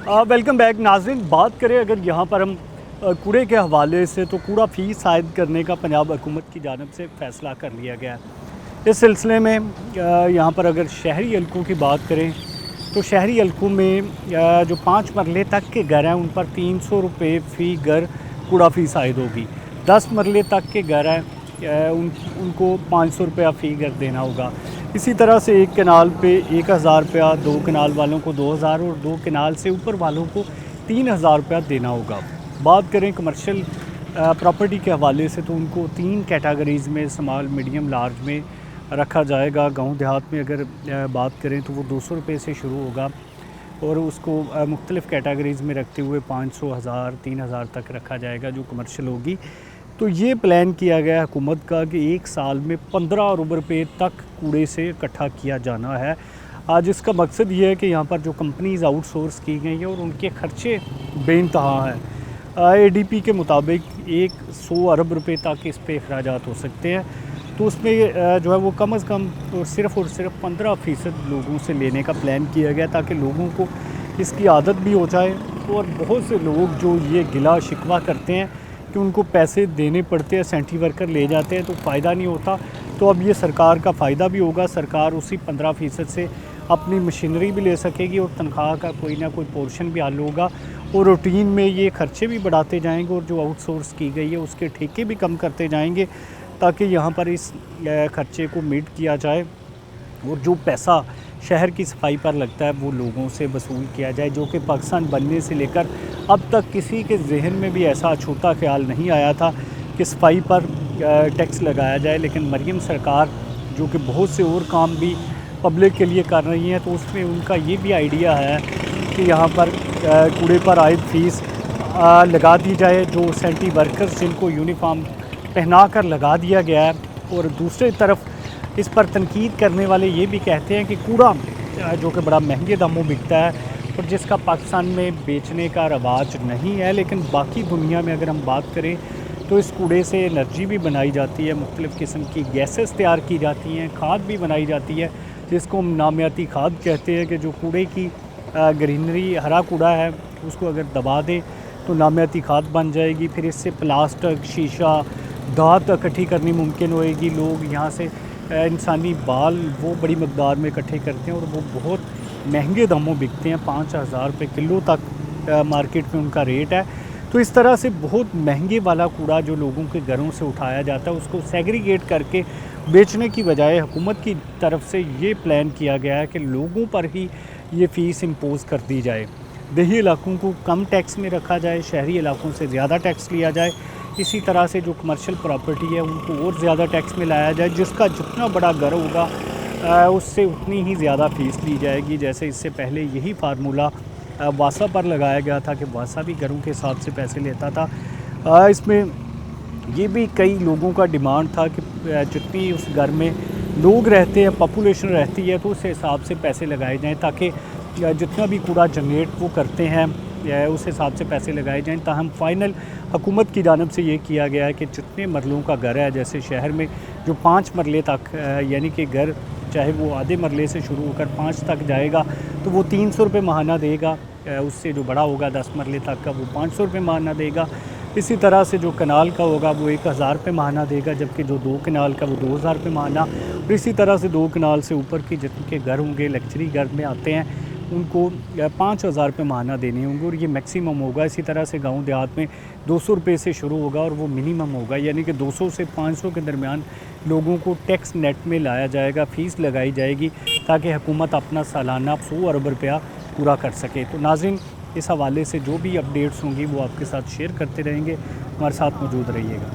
Welcome back नाज़रीन। बात करें अगर यहाँ पर हम कूड़े के हवाले से, तो कूड़ा फ़ीस आयद करने का पंजाब हुकूमत की जानिब से फ़ैसला कर लिया गया है। इस सिलसिले में यहाँ पर अगर शहरी हलकों की बात करें तो शहरी हलकों में जो 5 मरले तक के घर हैं उन पर 300 रुपये फ़ी घर कूड़ा फ़ीस आयद होगी। 10 मरले तक के घर हैं उनको 500 रुपया फ़ी घर देना होगा। इसी तरह से एक कनाल पे 1000 रुपया, 2 कनाल वालों को 2000 और 2 कनाल से ऊपर वालों को 3000 रुपया देना होगा। बात करें कमर्शियल प्रॉपर्टी के हवाले से तो उनको 3 कैटेगरीज़ में, स्मॉल, मीडियम, लार्ज में रखा जाएगा। गांव देहात में अगर बात करें तो वो 200 रुपये से शुरू होगा और उसको मुख्तलिफ़ कैटेगरीज़ में रखते हुए 500, 1000, 3000 तक रखा जाएगा जो कमर्शियल होगी। तो ये प्लान किया गया हुकूमत का कि एक साल में 15 अरब रुपये तक कूड़े से इकट्ठा किया जाना है। आज इसका मकसद ये है कि यहाँ पर जो कंपनीज़ आउटसोर्स की गई हैं और उनके खर्चे बेइंतहा हैं। एडीपी के मुताबिक 100 अरब रुपये तक इस पे अखराजात हो सकते हैं। तो उसमें जो है वो कम अज़ कम और सिर्फ़ 15% लोगों से लेने का प्लान किया गया ताकि लोगों को इसकी आदत भी हो जाए। और बहुत से लोग जो ये गिला शिकवा करते हैं कि उनको पैसे देने पड़ते हैं, सेंट्री वर्कर ले जाते हैं तो फ़ायदा नहीं होता, तो अब ये सरकार का फ़ायदा भी होगा। सरकार उसी 15% से अपनी मशीनरी भी ले सकेगी और तनख्वाह का कोई ना कोई पोर्शन भी हल होगा और रूटीन में ये खर्चे भी बढ़ाते जाएंगे और जो आउटसोर्स की गई है उसके ठेके भी कम करते जाएंगे ताकि यहाँ पर इस खर्चे को मीट किया जाए और जो पैसा शहर की सफाई पर लगता है वो लोगों से वसूल किया जाए, जो कि पाकिस्तान बनने से लेकर अब तक किसी के जहन में भी ऐसा छोटा ख्याल नहीं आया था कि सफाई पर टैक्स लगाया जाए। लेकिन मरीम सरकार जो कि बहुत से और काम भी पब्लिक के लिए कर रही हैं, तो उसमें उनका ये भी आइडिया है कि यहाँ पर कूड़े पर आयद फ़ीस लगा दी जाए, जो सेंट्री वर्कर्स जिनको यूनिफॉर्म पहना कर लगा दिया गया है। और दूसरी तरफ इस पर तनकीद करने वाले ये भी कहते हैं कि कूड़ा जो कि बड़ा महंगे दामों बिकता है और जिसका पाकिस्तान में बेचने का रवाज नहीं है, लेकिन बाकी दुनिया में अगर हम बात करें तो इस कूड़े से एनर्जी भी बनाई जाती है, मुख्तलिफ़ किस्म की गैसेस तैयार की जाती हैं, खाद भी बनाई जाती है जिसको हम नामियाती खाद कहते हैं। कि जो कूड़े की ग्रीनरी, हरा कूड़ा है, उसको अगर दबा दें तो नामियाती खाद बन जाएगी। फिर इससे प्लास्टिक, शीशा, धात इकट्ठी करनी मुमकिन होएगी। लोग यहाँ से इंसानी बाल वो बड़ी मकदार में इकट्ठे करते हैं और वो बहुत महंगे दामों बिकते हैं, 5000 रुपये किलो तक मार्केट में उनका रेट है। तो इस तरह से बहुत महंगे वाला कूड़ा जो लोगों के घरों से उठाया जाता है उसको सेग्रीगेट करके बेचने की बजाय हुकूमत की तरफ से ये प्लान किया गया है कि लोगों पर ही ये फ़ीस इम्पोज़ कर दी जाए। देही इलाकों को कम टैक्स में रखा जाए, शहरी इलाकों से ज़्यादा टैक्स लिया जाए। इसी तरह से जो कमर्शियल प्रॉपर्टी है उनको और ज़्यादा टैक्स में लाया जाए। जिसका जितना बड़ा घर होगा उससे उतनी ही ज़्यादा फ़ीस ली जाएगी। जैसे इससे पहले यही फार्मूला वासा पर लगाया गया था कि वासा भी घरों के हिसाब से पैसे लेता था। इसमें ये भी कई लोगों का डिमांड था कि जितनी उस घर में लोग रहते हैं, पॉपुलेशन रहती है, तो उस हिसाब से पैसे लगाए जाएँ ताकि जितना भी कूड़ा जनरेट वो करते हैं उस हिसाब से पैसे लगाए जाएँ। ताहम फ़ाइनल हुकूमत की जानिब से ये किया गया है कि जितने मरलों का घर है, जैसे शहर में जो 5 मरले तक यानी कि घर चाहे वो आधे मरले से शुरू होकर 5 तक जाएगा तो वो 300 रुपये माहाना देगा। उससे जो बड़ा होगा 10 मरले तक का वो 500 रुपये माहाना देगा। इसी तरह से जो कनाल का होगा वो 1000 रुपये माहाना देगा, जबकि जो 2 कनाल का वो 2000 रुपये माहाना। और इसी तरह से 2 कनाल से ऊपर की जिनके घर होंगे, लग्जरी घर में आते हैं, उनको 5000 रुपये माहाना देने होंगे और ये मैक्सिमम होगा। इसी तरह से गांव देहात में 200 रुपये से शुरू होगा और वो मिनिमम होगा, यानी कि 200 से 500 के दरमियान लोगों को टैक्स नेट में लाया जाएगा, फ़ीस लगाई जाएगी ताकि हुकूमत अपना सालाना 100 अरब रुपया पूरा कर सके। तो नाज़रीन, इस हवाले से जो भी अपडेट्स होंगी वो आपके साथ शेयर करते रहेंगे। हमारे साथ मौजूद रहिएगा।